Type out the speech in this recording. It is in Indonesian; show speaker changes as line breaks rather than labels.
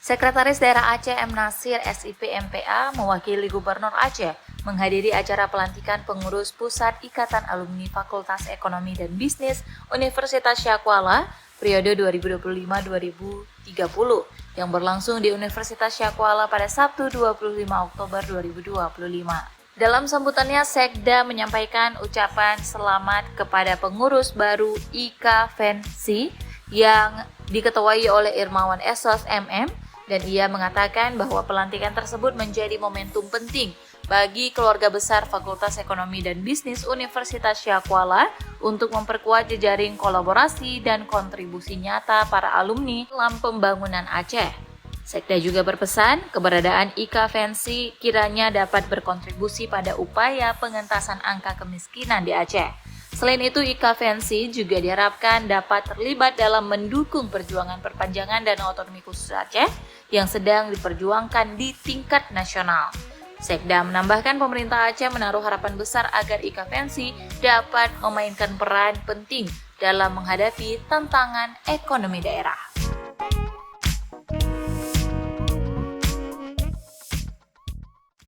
Sekretaris Daerah Aceh M. Nasir SIP MPA mewakili Gubernur Aceh menghadiri acara pelantikan pengurus Pusat Ikatan Alumni Fakultas Ekonomi dan Bisnis Universitas Syakuala periode 2025-2030 yang berlangsung di Universitas Syakuala pada Sabtu 25 Oktober 2025. Dalam sambutannya, Sekda menyampaikan ucapan selamat kepada pengurus baru IKA FENSI yang diketuai oleh Irmawan Esos MM, dan ia mengatakan bahwa pelantikan tersebut menjadi momentum penting bagi keluarga besar Fakultas Ekonomi dan Bisnis Universitas Syakuala untuk memperkuat jejaring kolaborasi dan kontribusi nyata para alumni dalam pembangunan Aceh. Sekda juga berpesan keberadaan IKA FENSI kiranya dapat berkontribusi pada upaya pengentasan angka kemiskinan di Aceh. Selain itu, IKA FENSI juga diharapkan dapat terlibat dalam mendukung perjuangan perpanjangan Dana Otonomi Khusus Aceh yang sedang diperjuangkan di tingkat nasional. Sekda menambahkan pemerintah Aceh menaruh harapan besar agar IKA FENSI dapat memainkan peran penting dalam menghadapi tantangan ekonomi daerah.